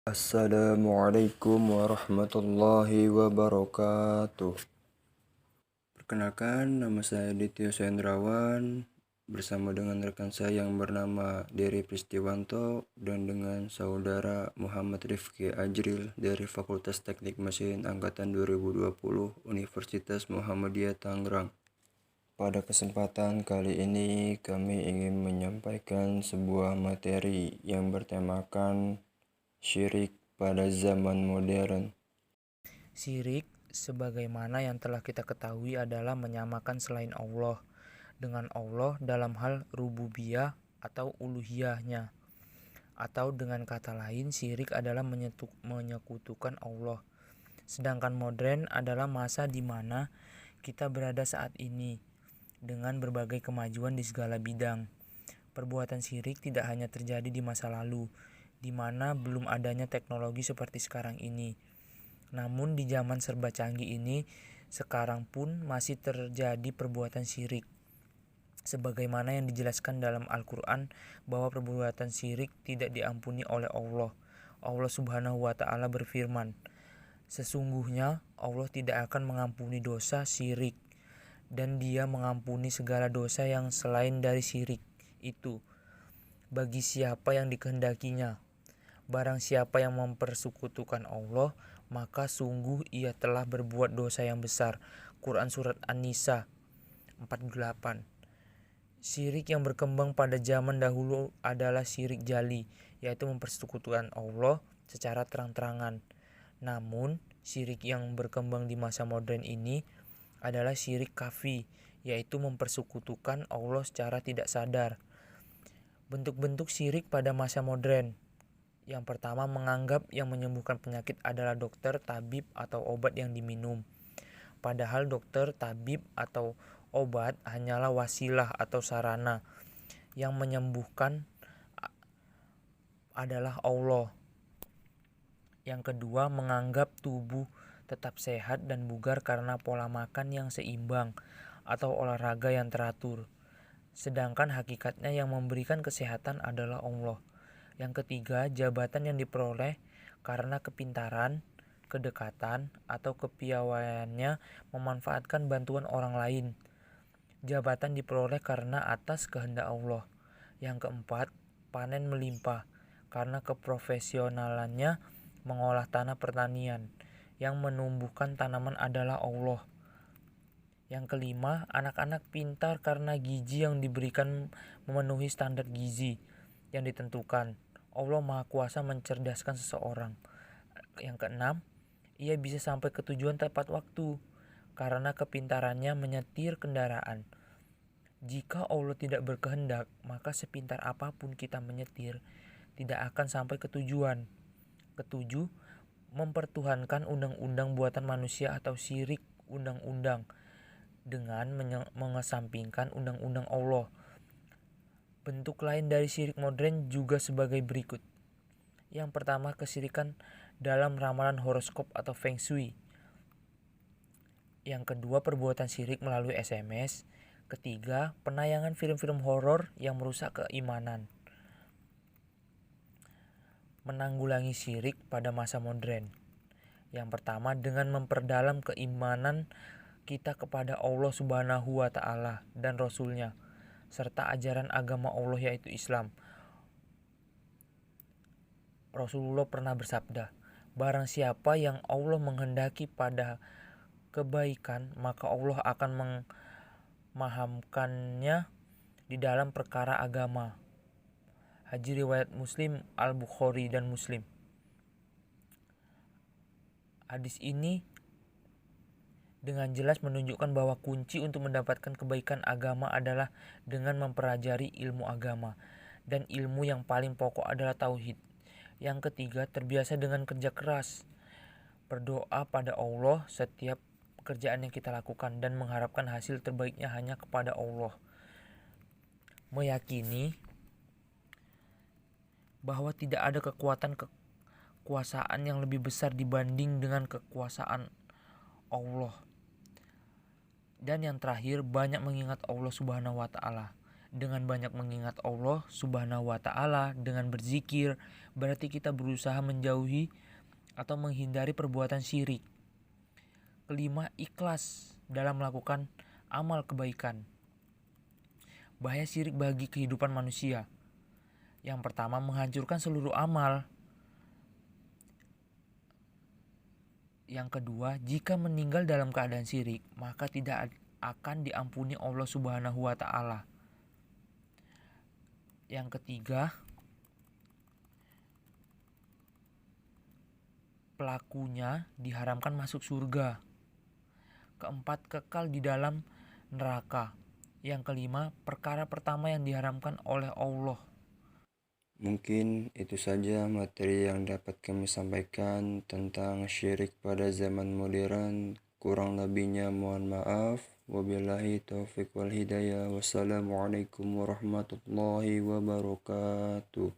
Assalamualaikum warahmatullahi wabarakatuh. Perkenalkan, nama saya Dityo Sendrawan bersama dengan rekan saya yang bernama Dery Pristiwanto dan dengan saudara Muhammad Rifki Ajril dari Fakultas Teknik Mesin Angkatan 2020 Universitas Muhammadiyah Tangerang. Pada kesempatan kali ini kami ingin menyampaikan sebuah materi yang bertemakan syirik pada zaman modern. Syirik, sebagaimana yang telah kita ketahui, adalah menyamakan selain Allah dengan Allah dalam hal rububiyah atau uluhiyahnya. Atau dengan kata lain, syirik adalah menyekutukan Allah. Sedangkan modern adalah masa di mana kita berada saat ini dengan berbagai kemajuan di segala bidang. Perbuatan syirik tidak hanya terjadi di masa lalu, di mana belum adanya teknologi seperti sekarang ini. Namun di zaman serba canggih ini, sekarang pun masih terjadi perbuatan syirik. Sebagaimana yang dijelaskan dalam Al-Quran bahwa perbuatan syirik tidak diampuni oleh Allah. Allah Subhanahu wa Ta'ala berfirman, "Sesungguhnya Allah tidak akan mengampuni dosa syirik, dan Dia mengampuni segala dosa yang selain dari syirik itu bagi siapa yang dikehendakinya. Barang siapa yang mempersekutukan Allah, maka sungguh ia telah berbuat dosa yang besar." Quran Surat An-Nisa 48. Syirik yang berkembang pada zaman dahulu adalah syirik jali, yaitu mempersekutukan Allah secara terang-terangan. Namun, syirik yang berkembang di masa modern ini adalah syirik khafi, yaitu mempersekutukan Allah secara tidak sadar. Bentuk-bentuk syirik pada masa modern. Yang pertama, menganggap yang menyembuhkan penyakit adalah dokter, tabib, atau obat yang diminum. Padahal dokter, tabib, atau obat hanyalah wasilah atau sarana. Yang menyembuhkan adalah Allah. Yang kedua, menganggap tubuh tetap sehat dan bugar karena pola makan yang seimbang atau olahraga yang teratur. Sedangkan hakikatnya yang memberikan kesehatan adalah Allah. Yang ketiga, jabatan yang diperoleh karena kepintaran, kedekatan, atau kepiawaiannya memanfaatkan bantuan orang lain. Jabatan diperoleh karena atas kehendak Allah. Yang keempat, panen melimpah karena keprofesionalannya mengolah tanah pertanian. Yang menumbuhkan tanaman adalah Allah. Yang kelima, anak-anak pintar karena gizi yang diberikan memenuhi standar gizi yang ditentukan. Allah Maha Kuasa mencerdaskan seseorang. Yang keenam, ia bisa sampai ke tujuan tepat waktu karena kepintarannya menyetir kendaraan. Jika Allah tidak berkehendak, maka sepintar apapun kita menyetir, tidak akan sampai ke tujuan. Ketujuh, mempertuhankan undang-undang buatan manusia atau syirik undang-undang dengan mengesampingkan undang-undang Allah. Bentuk lain dari syirik modern juga sebagai berikut. Yang pertama, kesyirikan dalam ramalan horoskop atau feng shui. Yang kedua, perbuatan syirik melalui SMS. Ketiga, penayangan film-film horor yang merusak keimanan. Menanggulangi syirik pada masa modern. Yang pertama, dengan memperdalam keimanan kita kepada Allah Subhanahu wa Ta'ala dan Rasul-Nya serta ajaran agama Allah yaitu Islam. Rasulullah pernah bersabda, "Barang siapa yang Allah menghendaki pada kebaikan, maka Allah akan memahamkannya di dalam perkara agama." Hadis riwayat Muslim, Al-Bukhari dan Muslim. Hadis ini dengan jelas menunjukkan bahwa kunci untuk mendapatkan kebaikan agama adalah dengan mempelajari ilmu agama, dan ilmu yang paling pokok adalah tauhid. Yang ketiga, terbiasa dengan kerja keras, berdoa pada Allah setiap pekerjaan yang kita lakukan dan mengharapkan hasil terbaiknya hanya kepada Allah. Meyakini bahwa tidak ada kekuasaan yang lebih besar dibanding dengan kekuasaan Allah. Dan yang terakhir, banyak mengingat Allah Subhanahu wa Ta'ala Dengan banyak mengingat Allah Subhanahu wa Ta'ala, dengan berzikir, berarti kita berusaha menjauhi atau menghindari perbuatan syirik. Kelima, ikhlas dalam melakukan amal kebaikan. Bahaya syirik bagi kehidupan manusia. Yang pertama, menghancurkan seluruh amal. Yang kedua, jika meninggal dalam keadaan syirik, maka tidak akan diampuni Allah Subhanahu wa Ta'ala. Yang ketiga, pelakunya diharamkan masuk surga. Keempat, kekal di dalam neraka. Yang kelima, perkara pertama yang diharamkan oleh Allah. Mungkin itu saja materi yang dapat kami sampaikan tentang syirik pada zaman modern. Kurang lebihnya mohon maaf. Wabillahi taufiq wal hidayah. Wassalamualaikum warahmatullahi wabarakatuh.